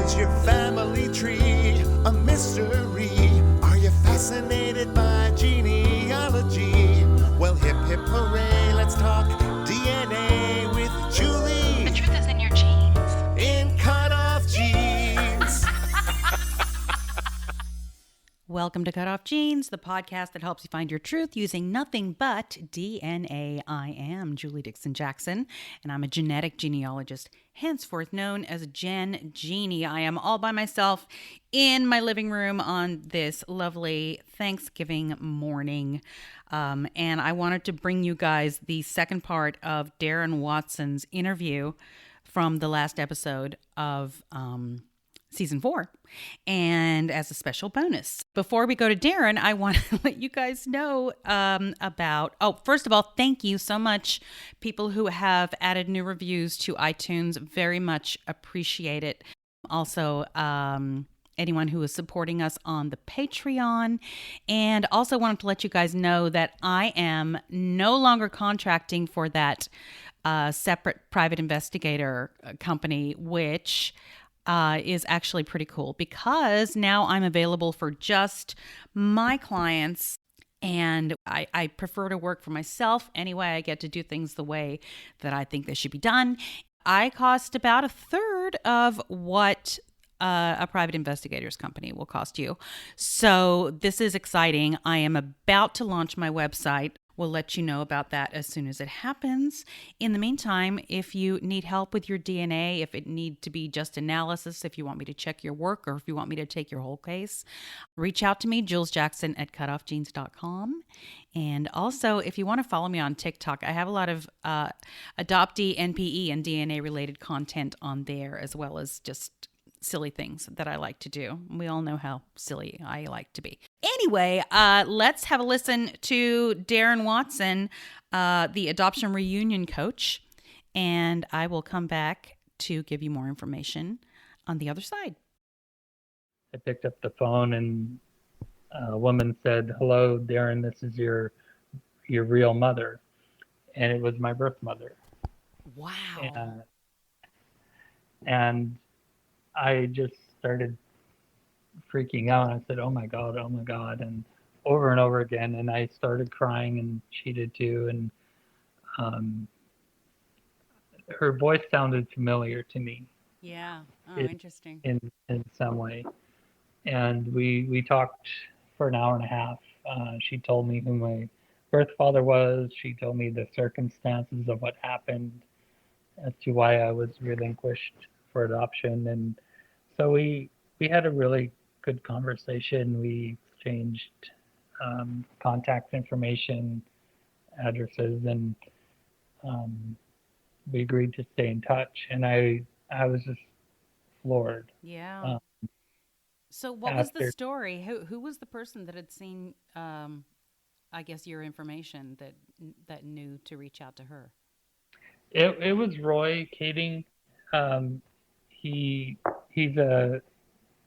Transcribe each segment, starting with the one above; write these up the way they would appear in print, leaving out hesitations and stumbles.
Is your family tree a mystery? Are you fascinated by genealogy? Well, hip hip hooray, let's talk DNA with Julie. The truth is in your genes. In CutOff Genes. Welcome to CutOff Genes, the podcast that helps you find your truth using nothing but DNA. I am Julie Dixon Jackson, and I'm a genetic genealogist, henceforth known as Gen Genie. I am all by myself in my living room on this lovely Thanksgiving morning. And I wanted to bring you guys the second part of Daryn Watson's interview from the last episode of season 4, and as a special bonus. Before we go to Daryn, I want to let you guys know first of all, thank you so much, people who have added new reviews to iTunes. Very much appreciate it. Also, anyone who is supporting us on the Patreon. And also wanted to let you guys know that I am no longer contracting for that separate private investigator company, which is actually pretty cool because now I'm available for just my clients, and I prefer to work for myself anyway. I get to do things the way that I think they should be done. I cost about a third of what a private investigator's company will cost you. So this is exciting. I am about to launch my website. We'll let you know about that as soon as it happens. In the meantime, if you need help with your DNA, if it need to be just analysis, if you want me to check your work, or if you want me to take your whole case, reach out to me, joolsjackson at cutoffgenes.com. And also, if you want to follow me on TikTok, I have a lot of adoptee, NPE, and DNA related content on there, as well as just silly things that I like to do. We all know how silly I like to be. Anyway, let's have a listen to Daryn Watson, the adoption reunion coach, and I will come back to give you more information on the other side. I picked up the phone and a woman said, "Hello, Daryn, this is your real mother." And it was my birth mother. Wow. And I just started freaking out. I said, oh my God, and over again. And I started crying, and she did too. And her voice sounded familiar to me. Yeah. Oh, interesting. In some way. And we talked for an hour and a half. She told me who my birth father was. She told me the circumstances of what happened as to why I was relinquished for adoption. And so we had a really good conversation. We exchanged contact information, addresses, and we agreed to stay in touch. And I was just floored. Yeah. So what was the story? Who was the person that had seen, I guess, your information that knew to reach out to her? It was Roy Kading. He's an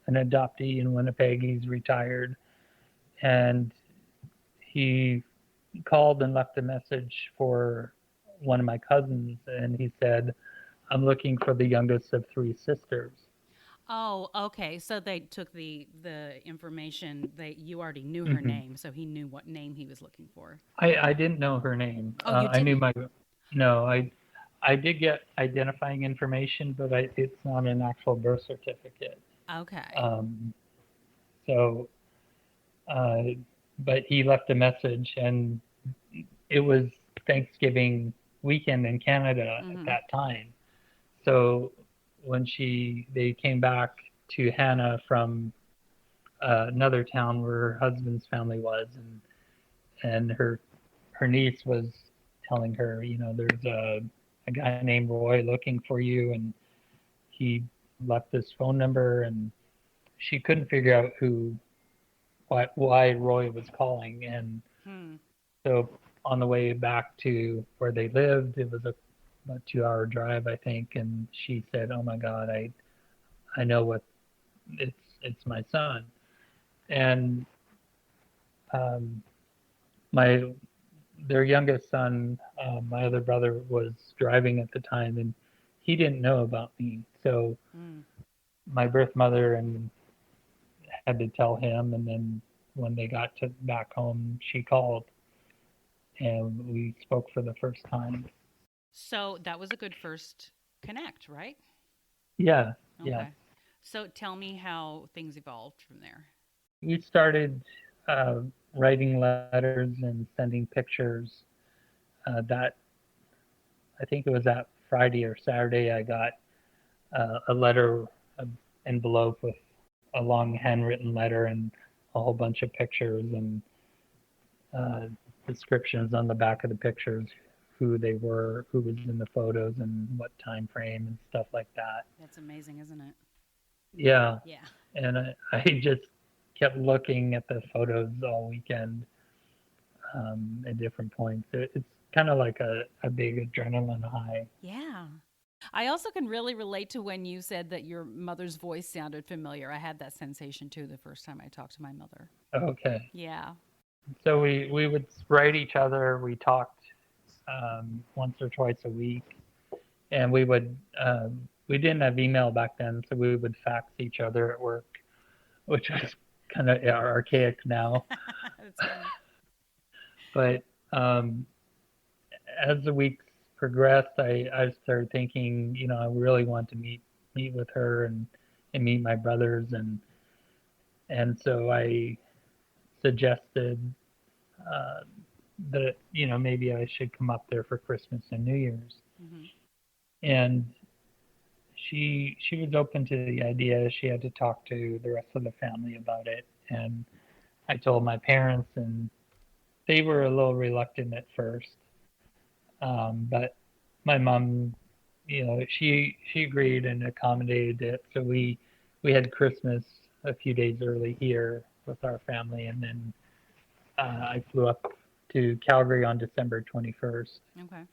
adoptee in Winnipeg. He's retired, and he called and left a message for one of my cousins, and he said, "I'm looking for the youngest of 3 sisters." Oh, okay. So they took the information that you already knew her name, so he knew what name he was looking for. I didn't know her name. Oh, you didn't? I did get identifying information, but it's not an actual birth certificate. Okay. But he left a message, and it was Thanksgiving weekend in Canada at that time. So when they came back to Hannah from another town where her husband's family was, and her niece was telling her, there's a guy named Roy looking for you, and he left this phone number, and she couldn't figure out why Roy was calling. And so on the way back to where they lived, it was about 2-hour drive, I think, and she said, oh my God, I know what it's my son. And their youngest son, my other brother, was driving at the time, and he didn't know about me. So my birth mother and had to tell him, and then when they got to back home, she called and we spoke for the first time. So that was a good first connect, right? Yeah, yeah. Okay. So tell me how things evolved from there. We started uh, writing letters and sending pictures. That I think it was that Friday or Saturday, I got a letter, an envelope with a long handwritten letter and a whole bunch of pictures and uh, descriptions on the back of the pictures, who they were, who was in the photos, and what time frame and stuff like that. That's amazing, isn't it? Yeah, Yeah. and I just kept looking at the photos all weekend at different points. It's kind of like a big adrenaline high. Yeah. I also can really relate to when you said that your mother's voice sounded familiar. I had that sensation too the first time I talked to my mother. Okay, Yeah. so we would write each other. We talked once or twice a week, and we didn't have email back then, so we would fax each other at work, which is kind of archaic now. That's funny. But um, as the weeks progressed, I started thinking, I really want to meet with her and meet my brothers, and so I suggested uh, that maybe I should come up there for Christmas and New Year's, Hmm. and she was open to the idea. She had to talk to the rest of the family about it, and I told my parents, and they were a little reluctant at first. But my mom, she agreed and accommodated it. So we had Christmas a few days early here with our family, and then I flew up to Calgary on December 21st, Okay.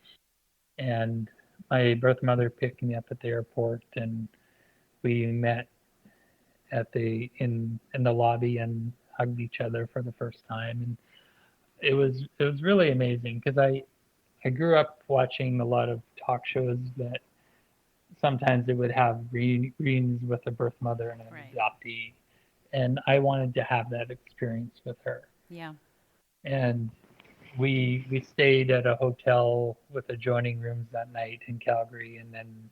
and my birth mother picked me up at the airport, and we met at in the lobby and hugged each other for the first time, and it was really amazing because I grew up watching a lot of talk shows that sometimes they would have reunions with a birth mother and an Right. adoptee, and I wanted to have that experience with her. Yeah. And we stayed at a hotel with adjoining rooms that night in Calgary, and then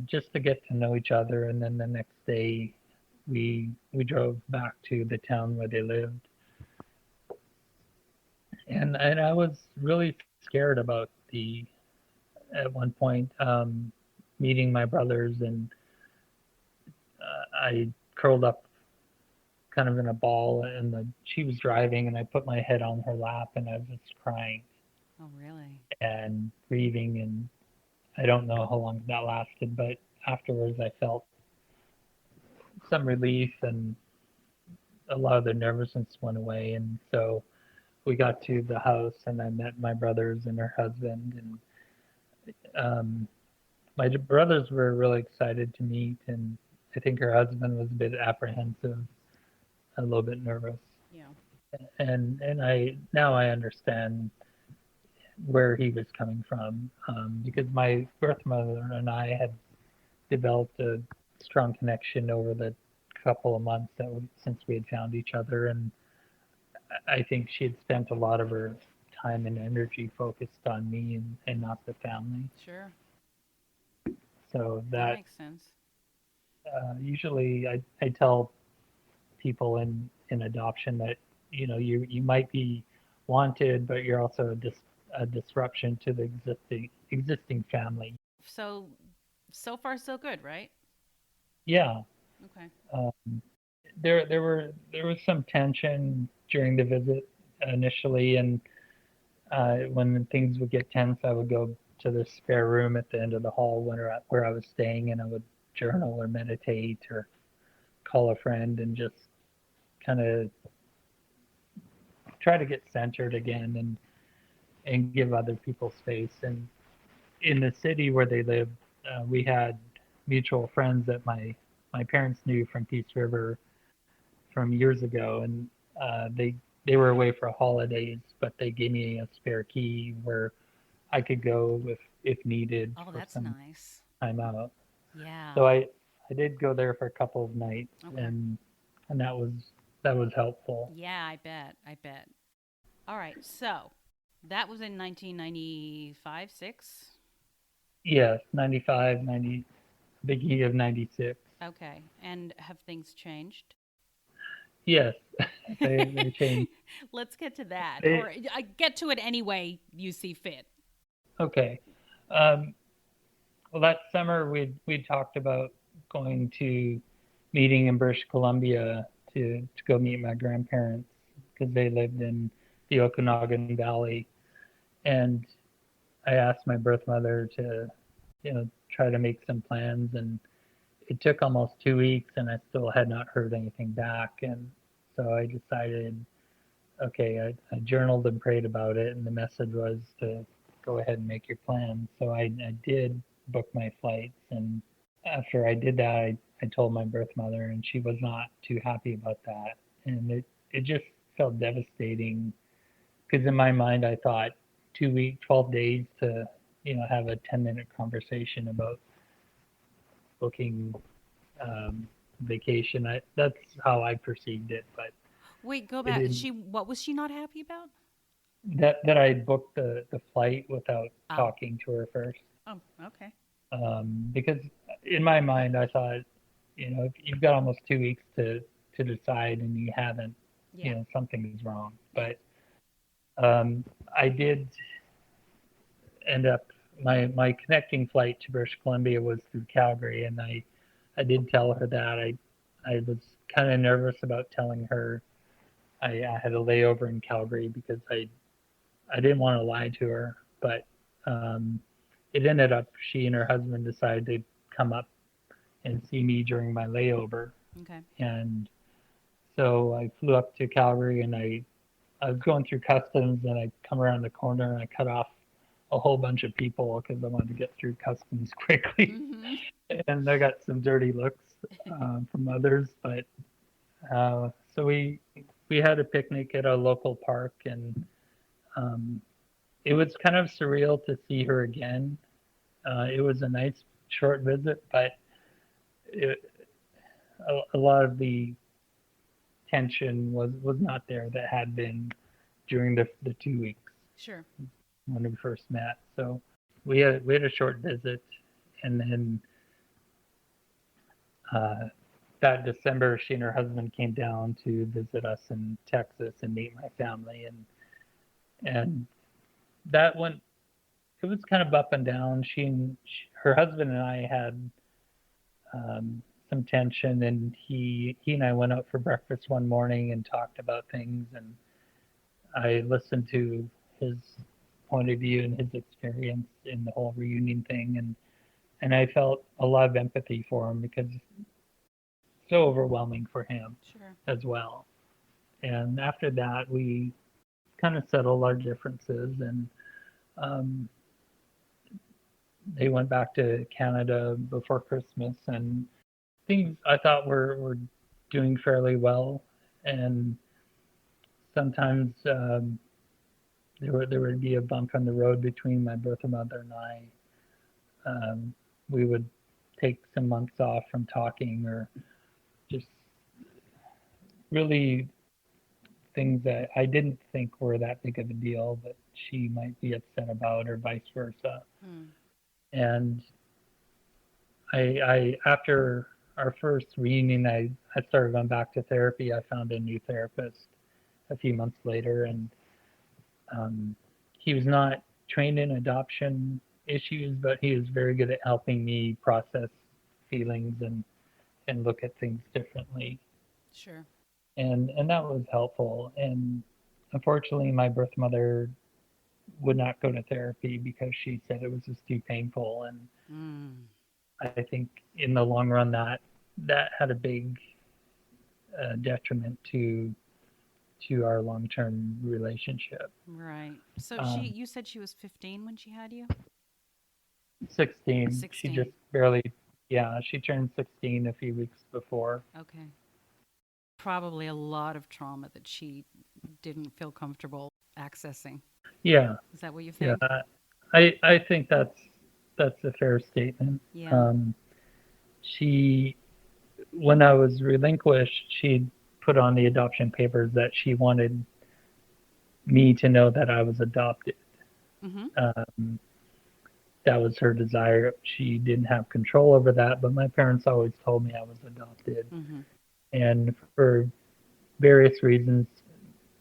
just to get to know each other. And then the next day, we drove back to the town where they lived, and I was really scared about the at one point meeting my brothers, and I curled up kind of in a ball, and she was driving, and I put my head on her lap, and I was just crying Oh, really? and grieving, and I don't know how long that lasted, but afterwards I felt some relief, and a lot of the nervousness went away, and so we got to the house, and I met my brothers and her husband, and my brothers were really excited to meet, and I think her husband was a bit apprehensive, a little bit nervous, Yeah. and I now I understand where he was coming from, because my birth mother and I had developed a strong connection over the couple of months since we had found each other, and I think she had spent a lot of her time and energy focused on me and not the family. Sure. So That that makes sense. usually I tell people in adoption that you might be wanted, but you're also a disruption to the existing family. So, so far, so good, right? Yeah, Okay. um, there was some tension during the visit initially, and when things would get tense, I would go to the spare room at the end of the hall where I was staying, and I would journal or meditate or call a friend and just kind of try to get centered again and give other people space. And in the city where they lived, we had mutual friends that my parents knew from Peace River from years ago, and they were away for holidays, but they gave me a spare key where I could go if needed Oh, for that's some nice. time out. Yeah. So I did go there for a couple of nights, Okay. and that was helpful. Yeah, I bet. I bet. All right. So that was in 1995, 6. Yes, 95, 90, beginning of 96. Okay. And have things changed? Yes, they changed. Let's get to that. They, Or I get to it any way you see fit. okay. Um, well, that summer we talked about going to meeting in British Columbia to go meet my grandparents because they lived in the Okanagan Valley, and I asked my birth mother to, try to make some plans, and it took almost 2 weeks, and I still had not heard anything back, and so I decided, okay, I journaled and prayed about it, and the message was to go ahead and make your plans. So I did book my flights, and after I did that, I told my birth mother, and she was not too happy about that, and it just felt devastating because in my mind I thought 2 week, 12 days to have a 10-minute conversation about booking vacation. That's how I perceived it, but Wait, go it back. didn't. What was she not happy about? That I booked the flight without Oh. talking to her first, Oh, okay. because in my mind I thought, if you've got almost 2 weeks to decide and you haven't, Yeah. something is wrong. Yeah. But I did end up my connecting flight to British Columbia was through Calgary, and I did tell her that I was kind of nervous about telling her I had a layover in Calgary because I didn't want to lie to her, but um, it ended up she and her husband decided to come up and see me during my layover, Okay. and so I flew up to Calgary, and I was going through customs, and I come around the corner and I cut off a whole bunch of people because I wanted to get through customs quickly, Mm-hmm. and I got some dirty looks from others, but so we had a picnic at a local park, and um, it was kind of surreal to see her again. It was a nice short visit, but it, a lot of the tension was not there that had been during the 2 weeks Sure. when we first met. So we had a short visit, and then uh, that December, she and her husband came down to visit us in Texas and meet my family, and that went. It was kind of up and down. Her husband and I had some tension, and he and I went out for breakfast one morning and talked about things, and I listened to his point of view and his experience in the whole reunion thing, and I felt a lot of empathy for him because it's so overwhelming for him Sure. as well. And after that, we kind of settled our differences, and um, they went back to Canada before Christmas, and things I thought were doing fairly well. And sometimes there would be a bump on the road between my birth mother and I. We would take some months off from talking, or just really things that I didn't think were that big of a deal, but she might be upset about, or vice versa. Hmm. And I after our first reunion, I started going back to therapy. I found a new therapist a few months later, and um, he was not trained in adoption issues, but he was very good at helping me process feelings and look at things differently. Sure. And that was helpful. And unfortunately, my birth mother would not go to therapy because she said it was just too painful. And Mm. I think in the long run, that had a big detriment to our long-term relationship. Right. So Um, you said she was 15 when she had you? 16, she 16. just barely, yeah, she turned 16 a few weeks before. Okay. Probably a lot of trauma that she didn't feel comfortable accessing. Yeah, Is that what you yeah, think? I think that's a fair statement. Yeah. Um, she, when I was relinquished, she put on the adoption papers that she wanted me to know that I was adopted. Mm-hmm. Um, that was her desire. She didn't have control over that, but my parents always told me I was adopted. Mm-hmm. And for various reasons,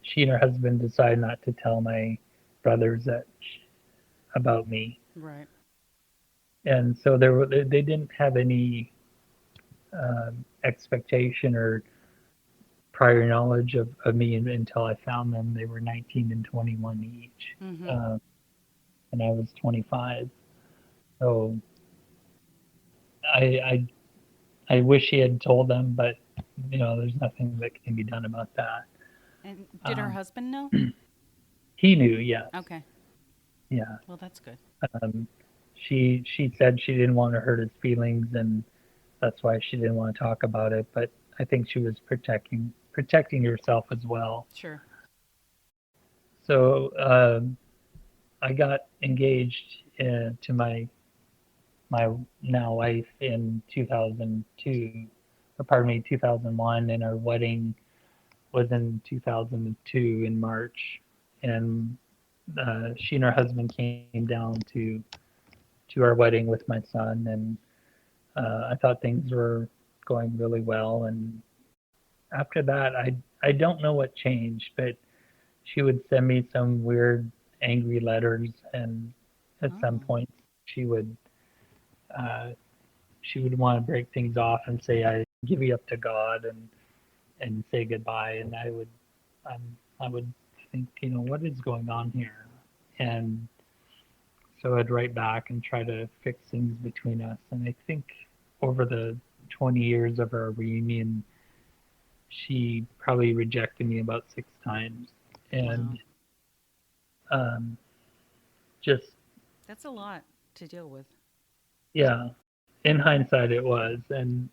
she and her husband decided not to tell my brothers about me. Right. And so they didn't have any expectation or prior knowledge of me until I found them. They were 19 and 21 each, Mm-hmm. uh, and I was 25. So I, I wish he had told them, but there's nothing that can be done about that. And did her Um, husband know? he knew, yes, Okay. yeah. Well, that's good. Um, she said she didn't want to hurt his feelings, and that's why she didn't want to talk about it. But I think she was protecting herself as well. Sure. So I got engaged to my now wife in 2002, or pardon me, 2001, and our wedding was in 2002 in March, and she and her husband came down to our wedding with my son, and I thought things were going really well. And after that, I don't know what changed, but she would send me some weird angry letters, and at some Oh. point uh, she would want to break things off and say I give you up to God and say goodbye, and I would think, what is going on here? And so I'd write back and try to fix things between us. And I think over the 20 years of our reunion, she probably rejected me about 6 times. Wow. And um, just, That's a lot to deal with. yeah, in hindsight, it was. And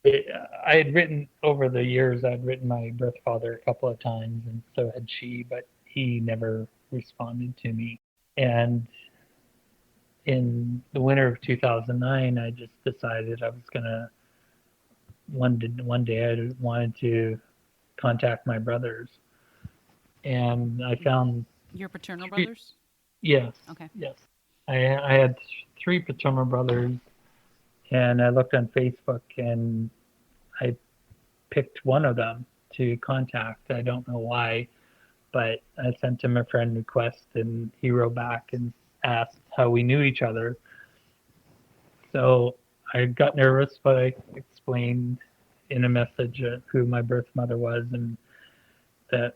it, I had written over the years, I'd written my birth father a couple of times, and so had she, but he never responded to me. And in the winter of 2009, I just decided I was gonna one day I wanted to contact my brothers, and I found Your paternal three. brothers? Yes, Okay. yes. I had three paternal brothers, and I looked on Facebook and I picked one of them to contact. I don't know why, but I sent him a friend request, and he wrote back and asked how we knew each other. So I got nervous, but I explained in a message who my birth mother was and that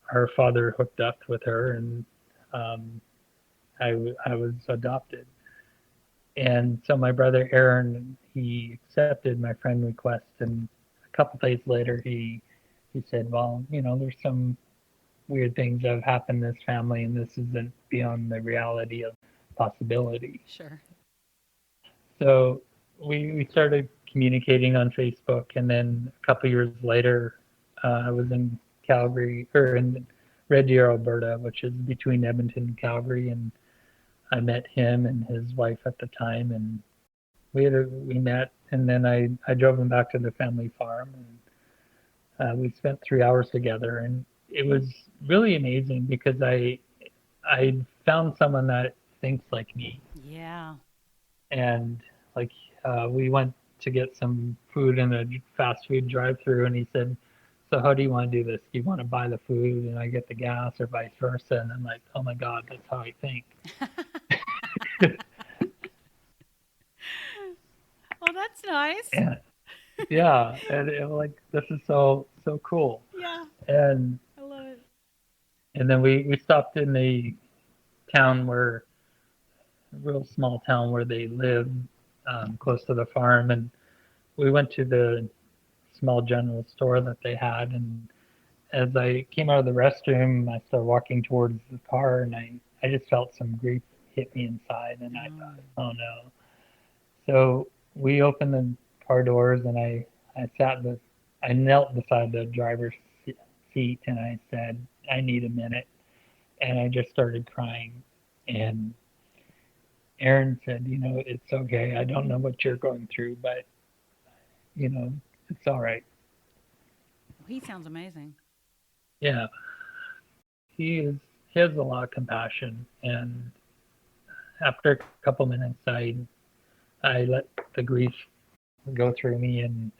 her father hooked up with her, and um, I was adopted. And so my brother Aaron, he accepted my friend request, and a couple days later he said, well, there's some weird things that have happened in this family, and this isn't beyond the reality of possibility. Sure. So we started communicating on Facebook, and then a couple years later, I was in Calgary or in Red Deer, Alberta, which is between Edmonton and Calgary, and I met him and his wife at the time, and we met, and then I drove him back to the family farm, and we spent 3 hours together, and it was really amazing because I found someone that thinks like me, Yeah. and like we went to get some food in a fast food drive-through, and he said, "So how do you want to do this? Do you want to buy the food and I get the gas, or vice versa?" And I'm like, "Oh my God, that's how I think." Well, that's nice. And yeah, and like this is so cool. Yeah. And I love it. and then we stopped in the town where a real small town where they live, close to the farm, and we went to the small general store that they had, and as I came out of the restroom, I started walking towards the car, and I just felt some grief hit me inside, and I Oh. thought, oh no. So we opened the car doors, and I knelt beside the driver's seat, and I said, I need a minute, and I just started crying, and Aaron said, it's okay. I don't know what you're going through, but you know, it's all right. Well, he sounds amazing. Yeah, he is. He has a lot of compassion, and after a couple minutes, I let the grief go through me, and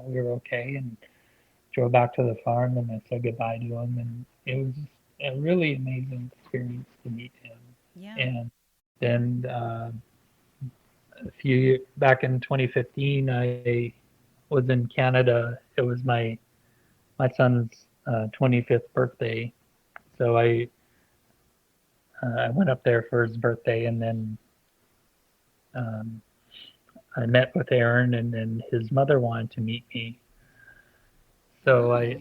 we were okay, and drove back to the farm, and I said goodbye to him, and it was a really amazing experience to meet him. Yeah. And then a few years back in 2015, I was in Canada. It was my son's 25th birthday, so I went up there for his birthday, and then um, I met with Aaron, and then his mother wanted to meet me. So Oh.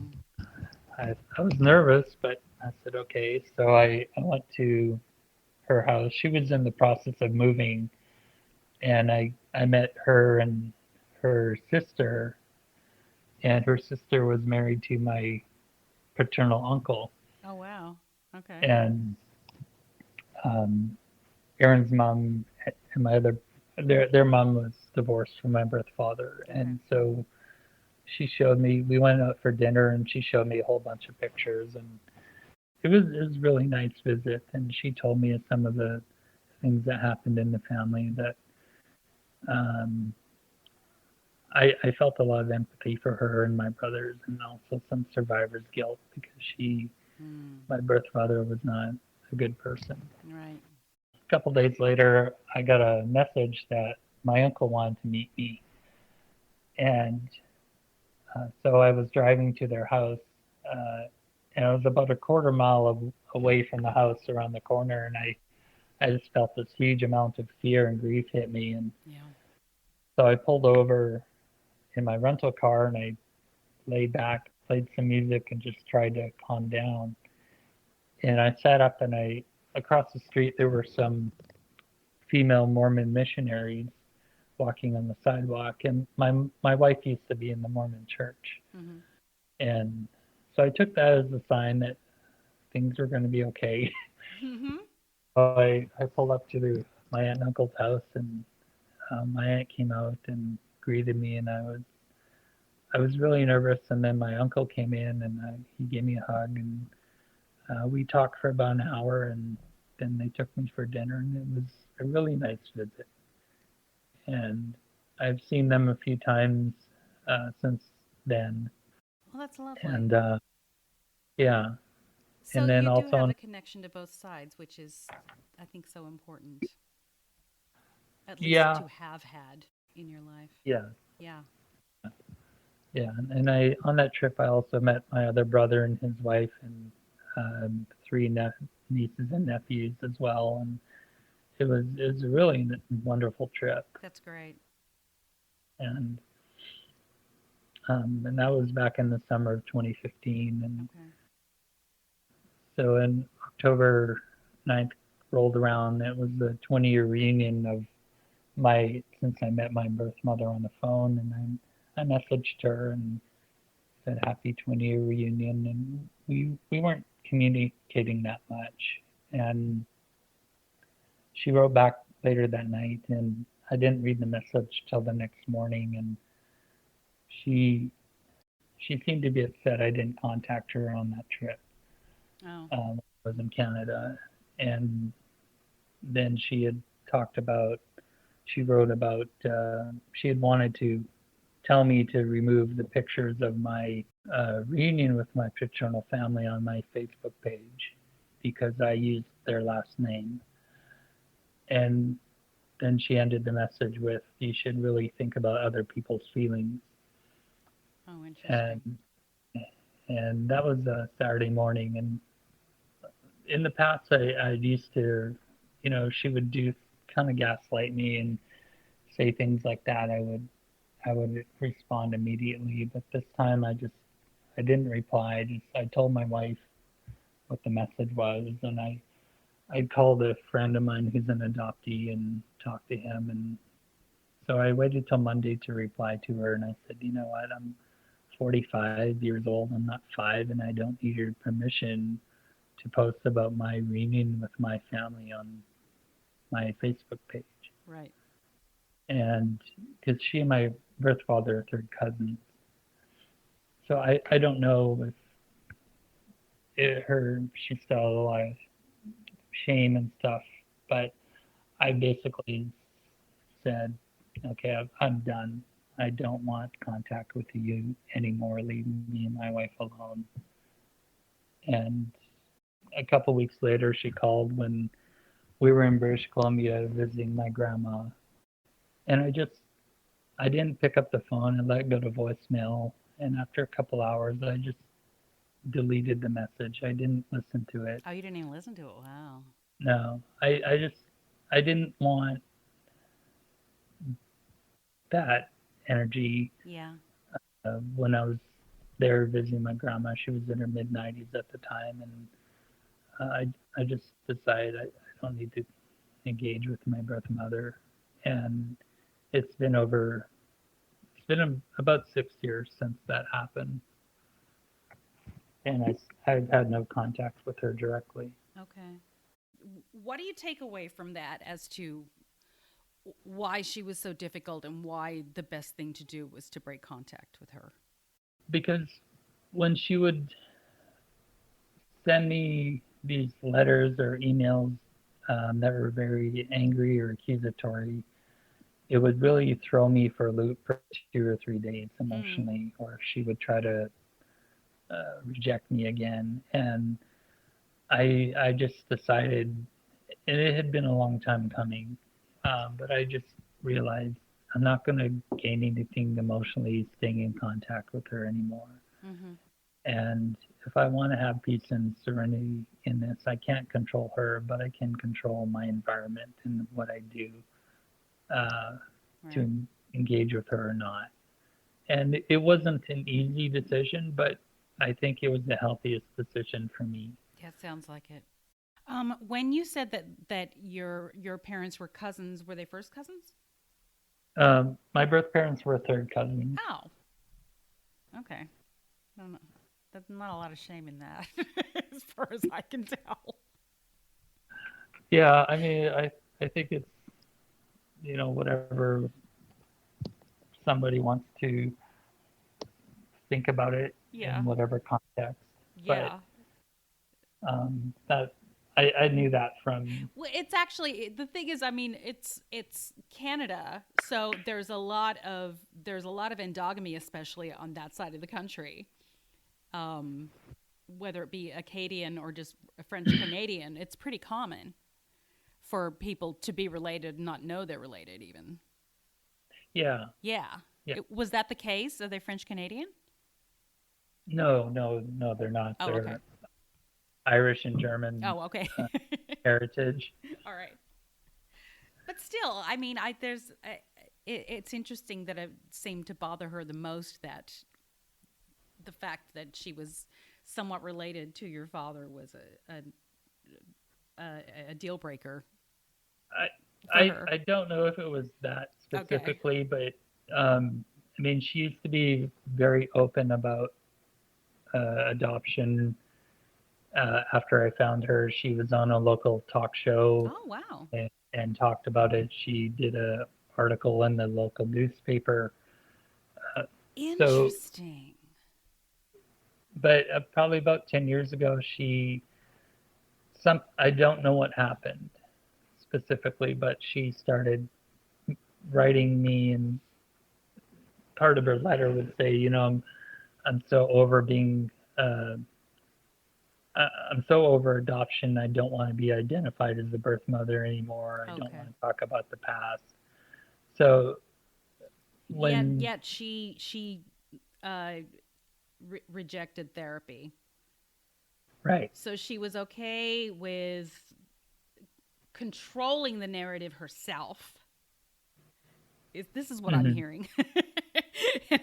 I was nervous, but I said okay. So I went to her house. She was in the process of moving, and I met her and her sister, and her sister was married to my paternal uncle, Oh, wow. Okay. and um, Aaron's mom and my other their mom was divorced from my birth father, Okay. and so she showed me. We went out for dinner, and she showed me a whole bunch of pictures, and it was a really nice visit. And she told me some of the things that happened in the family that um, I felt a lot of empathy for her and my brothers, and also some survivor's guilt because Mm, my birth father was not a good person. right. A couple days later, I got a message that my uncle wanted to meet me, and so I was driving to their house, uh, and I was about a quarter mile away from the house around the corner, and I just felt this huge amount of fear and grief hit me, and Yeah. so I pulled over in my rental car and I laid back, played some music, and just tried to calm down. And I sat up, and across the street there were some female Mormon missionaries walking on the sidewalk, and my wife used to be in the Mormon church, Mm-hmm. and so I took that as a sign that things were going to be okay. Mm-hmm. So I pulled up to my aunt and uncle's house, and my aunt came out and greeted me, and I was really nervous. And then my uncle came in, and he gave me a hug, and we talked for about an hour, and then they took me for dinner, and it was a really nice visit. And I've seen them a few times since then, Well, that's lovely. and yeah, So and then you do also have a connection to both sides, which is, I think, so important, at least yeah, to have had in your life. yeah, Yeah. yeah, and I on that trip I also met my other brother and his wife, and three nieces and nephews as well, and it was a really wonderful trip, That's great. and and that was back in the summer of 2015, and Okay. so in October 9th rolled around, it was the 20-year reunion of since I met my birth mother on the phone, and I messaged her and said happy 20-year reunion, and we weren't communicating that much, and she wrote back later that night, and I didn't read the message till the next morning, and she she seemed to be upset I didn't contact her on that trip. Oh. I was in Canada, and then talked about she wrote about she had wanted to tell me to remove the pictures of my reunion with my paternal family on my Facebook page because I used their last name. And then she ended the message with, "You should really think about other people's feelings." Oh, And interesting. and that was a Saturday morning. And in the past, I used to, she would do kind of gaslight me and say things like that. I would respond immediately, but this time I didn't reply. I told my wife what the message was, and I called a friend of mine who's an adoptee and talked to him, and so I waited till Monday to reply to her, and I said, you know what, I'm 45 years old. I'm not 5, and I don't need your permission to post about my reunion with my family my Facebook page. Right. And because she and my birth father are third cousins. So I don't know if she's still a lot of shame and stuff, but I basically said, okay, I'm done. I don't want contact with you anymore. Leave me and my wife alone. And a couple weeks later, she called when we were in British Columbia visiting my grandma. And I didn't pick up the phone and let it go to voicemail. And after a couple hours, I just deleted the message. I didn't listen to it. Oh, you didn't even listen to it. Wow. No, I didn't want that energy Yeah. when I was there visiting my grandma. She was in her mid 90s at the time, and I just decided I don't need to engage with my birth mother. And it's been about 6 years since that happened, and I've had no contact with her directly. Okay. What do you take away from that as to why she was so difficult and why the best thing to do was to break contact with her? Because when she would send me these letters or emails that were very angry or accusatory, it would really throw me for a loop for 2 or 3 days emotionally, or she would try to reject me again. And I just decided, and it had been a long time coming, but I just realized I'm not going to gain anything emotionally staying in contact with her anymore. Mm-hmm. And if I want to have peace and serenity in this, I can't control her, but I can control my environment and what I do Right. to engage with her or not. And it wasn't an easy decision, but I think it was the healthiest decision for me. Yeah, it sounds like it. When you said that your parents were cousins, were they first cousins? My birth parents were third cousins. Oh, okay. No, no, there's not a lot of shame in that, as far as I can tell. Yeah, I mean, I think it's, whatever somebody wants to think about it Yeah, in whatever context. But yeah. that I knew that from. Well, it's actually the thing is, I mean, it's Canada, so there's a lot of endogamy, especially on that side of the country. Um, whether it be Acadian or just French Canadian, it's pretty common for people to be related and not know they're related, even. Yeah, Yeah. yeah. Was that the case? Are they French Canadian? No, no, no, they're not. Oh, okay. They're Irish and German Oh, okay. heritage. All right. But still, I mean, it's interesting that it seemed to bother her the most that the fact that she was somewhat related to your father was a deal breaker I, for her. I don't know if it was that Okay. specifically, but I mean, she used to be very open about adoption. After I found her, she was on a local talk show Oh, wow. and talked about it. She did a article in the local newspaper. Uh, so, Interesting. but probably about 10 years ago, I don't know what happened specifically, but she started writing me, and part of her letter would say, I'm so over being, I'm so over adoption. I don't want to be identified as the birth mother anymore. I don't Okay. want to talk about the past. So when, Yet she uh, rejected therapy. right. So she was okay with controlling the narrative herself. This is what I'm Hmm. hearing.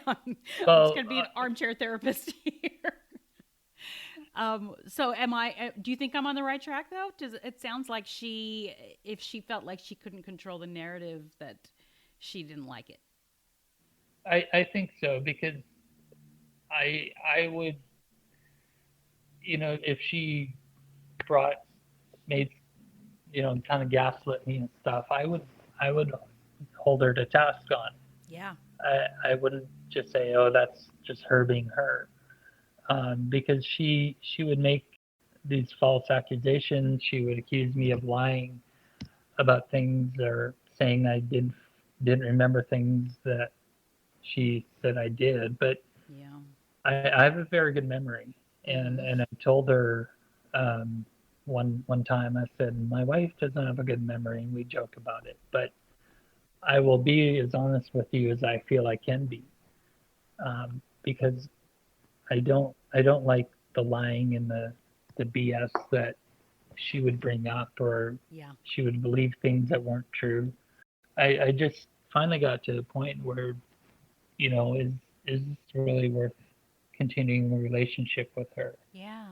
I'm just Well, going to be an armchair therapist here. So am I? Do you think I'm on the right track though? Does it sounds like if she felt like she couldn't control the narrative, that she didn't like it. I think so because I would, if she brought made kind of gaslit me and stuff, I would hold her to task on. Yeah. I wouldn't just say, oh, that's just her being her, because she would make these false accusations. She would accuse me of lying about things or saying I didn't remember things that she said I did. But Yeah. I have a very good memory, and Mm-hmm. and I told her one time I said my wife doesn't have a good memory, and we joke about it, but I will be as honest with you as I feel I can be, because I don't like the lying and the BS that she would bring up, or Yeah. she would believe things that weren't true. I just finally got to the point where, is this really worth continuing the relationship with her? Yeah.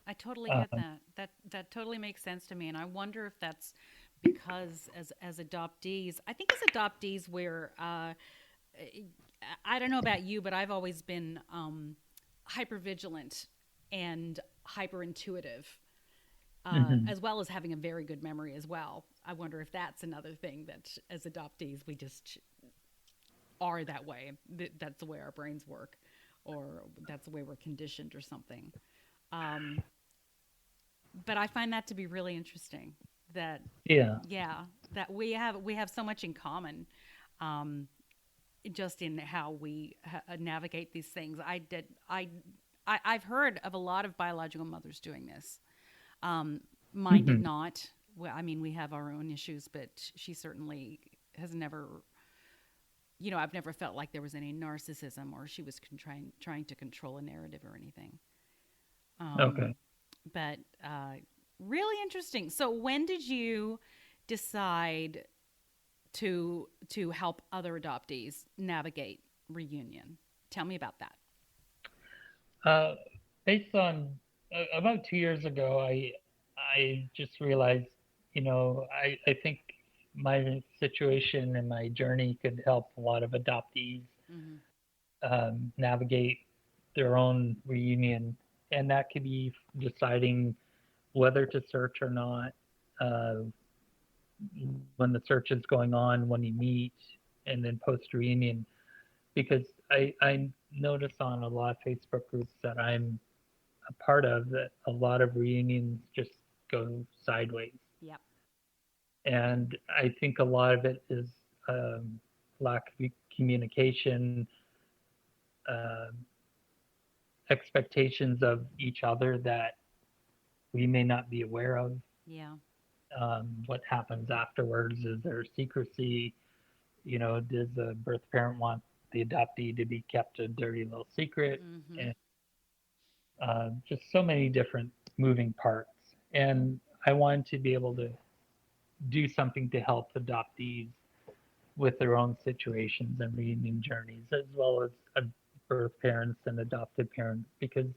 I totally get Um, that. That totally makes sense to me, and I wonder if that's because as adoptees, I think as adoptees, we're I don't know about you, but I've always been hyper vigilant and hyper intuitive, mhm. as well as having a very good memory as well. I wonder if that's another thing that as adoptees we just are that way. That's the way our brains work, or that's the way we're conditioned, or something. Um, but I find that to be really interesting. That Yeah. yeah, that we have so much in common. Um, just in how we navigate these things. I've heard of a lot of biological mothers doing this. Um, Mine did Mhm. not. Well, I mean, we have our own issues, but she certainly has never. I've never felt like there was any narcissism or she was trying to control a narrative or anything. Um, Okay. but really interesting. So, when did you decide to help other adoptees navigate reunion? Tell me about that. Uh, Based on about 2 years ago, I just realized, I think my situation and my journey could help a lot of adoptees Mm-hmm. navigate their own reunion, and that could be deciding whether to search or not, uh, when the search is going on, when you meet, and then post reunion. Because I notice on a lot of Facebook groups that I'm a part of that a lot of reunions just go sideways. Yep. And I think a lot of it is lack of communication, uh, expectations of each other that we may not be aware of. Yeah. What happens afterwards? Is there secrecy? Does the birth parent want the adoptee to be kept a dirty little secret? Mm-hmm. And just so many different moving parts. And I wanted to be able to do something to help adoptees with their own situations and reunion journeys, as well as birth parents and adopted parents, because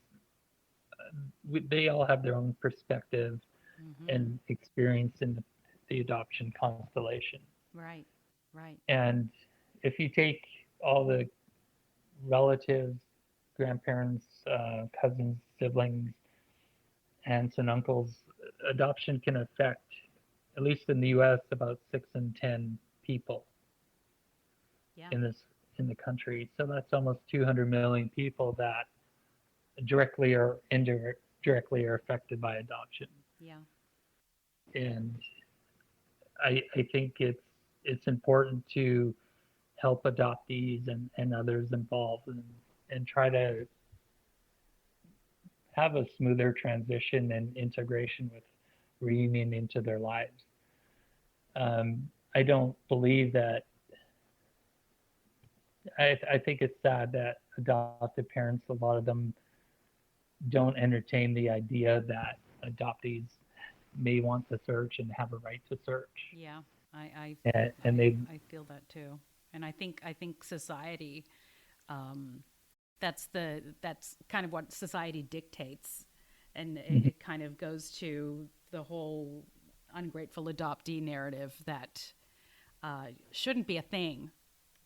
they all have their own perspective Mm-hmm. and experience in the adoption constellation. Right. Right. And if you take all the relatives, grandparents, cousins, siblings, aunts, and uncles, adoption can affect, at least in the U.S., about 6 in 10 people Yeah. in this in the country. So that's almost 200 million people that directly or indirectly are affected by adoption. Yeah. And I think it's important to help adoptees and others involved, and try to have a smoother transition and integration with reunion into their lives. I don't believe that. I think it's sad that adopted parents, a lot of them, don't entertain the idea that adoptees may want to search and have a right to search, Yeah. I and they. I feel that too. And I think society, um, that's kind of what society dictates, and it kind of goes to the whole ungrateful adoptee narrative that shouldn't be a thing,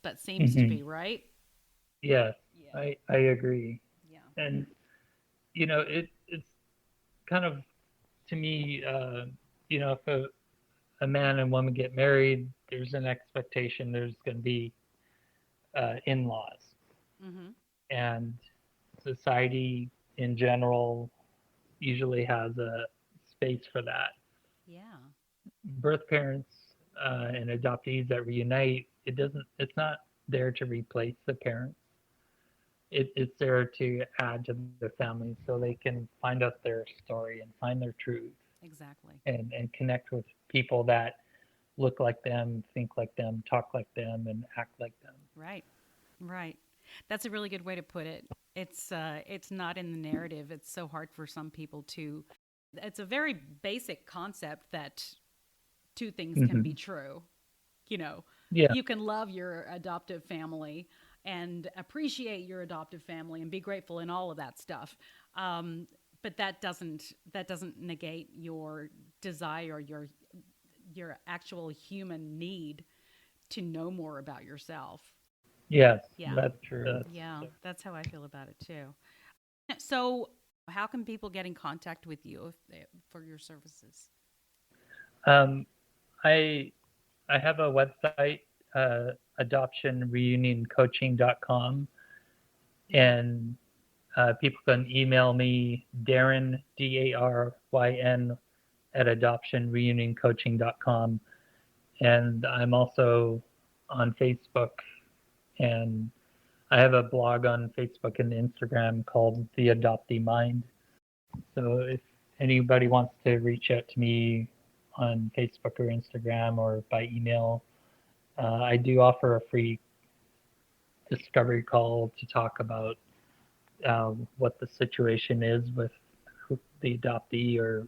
but seems to Mhm. be, right? Yes, Yeah. I agree, Yeah. and it's kind of, to me, if a man and woman get married, there's an expectation there's going to be in-laws, Mm-hmm. and society in general usually has a space for that. Yeah. Birth parents and adoptees that reunite, it's not there to replace the parents. It's there to add to their families so they can find out their story and find their truth, Exactly. and connect with people that look like them, think like them, talk like them, and act like them. Right. Right. That's a really good way to put it. It's not in the narrative. It's so hard for some people to. It's a very basic concept that two things can Hmm. be true. You know, Yeah, you can love your adoptive family and appreciate your adoptive family and be grateful and all of that stuff. But that doesn't negate your desire, your actual human need to know more about yourself. yes, Yeah. that's true. Yeah, that's how I feel about it too. So, how can people get in contact with you for your services? Um, I I have a website, adoptionreunioncoaching.com, Yeah. and people can email me, Daryn, Daryn, at adoptionreunioncoaching.com. And I'm also on Facebook, and I have a blog on Facebook and Instagram called The Adoptee Mind. So if anybody wants to reach out to me on Facebook or Instagram or by email, I do offer a free discovery call to talk about what the situation is with the adoptee or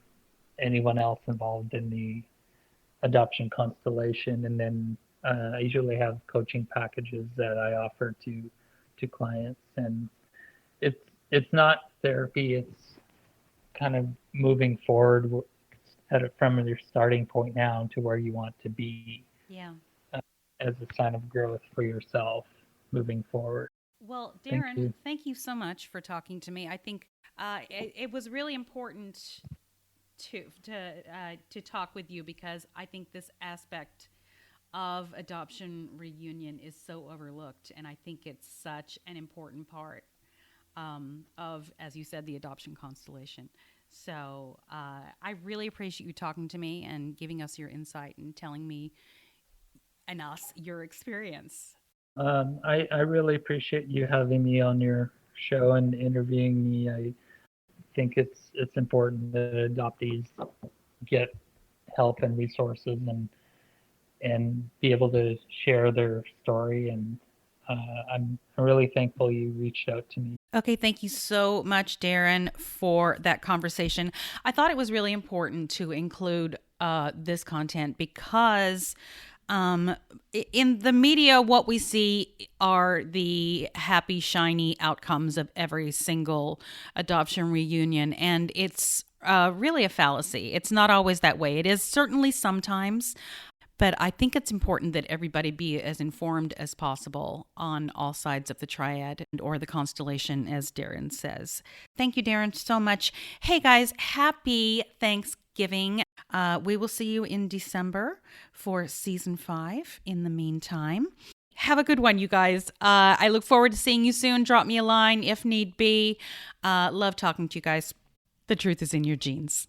anyone else involved in the adoption constellation. And then I usually have coaching packages that I offer to clients, and it's it's not therapy. It's kind of moving forward from your starting point now to where you want to be, Yeah. uh, as a sign of growth for yourself moving forward. Well, Thank Daryn, you. thank you so much for talking to me. I think it was really important to talk with you because I think this aspect of adoption reunion is so overlooked, and I think it's such an important part of, as you said, the adoption constellation. So I really appreciate you talking to me and giving us your insight and telling me and us your experience. I really appreciate you having me on your show and interviewing me. I think it's important that adoptees get help and resources, and be able to share their story. And I'm really thankful you reached out to me. Okay, thank you so much, Daryn, for that conversation. I thought it was really important to include this content because in the media, what we see are the happy, shiny outcomes of every single adoption reunion, and it's really a fallacy. It's not always that way. It is certainly sometimes, but I think it's important that everybody be as informed as possible on all sides of the triad or the constellation, as Daryn says. Thank you, Daryn, so much. Hey, guys, happy Thanksgiving. We will see you in December for season 5. In the meantime, have a good one, you guys. I look forward to seeing you soon. Drop me a line if need be. Love talking to you guys. The truth is in your genes.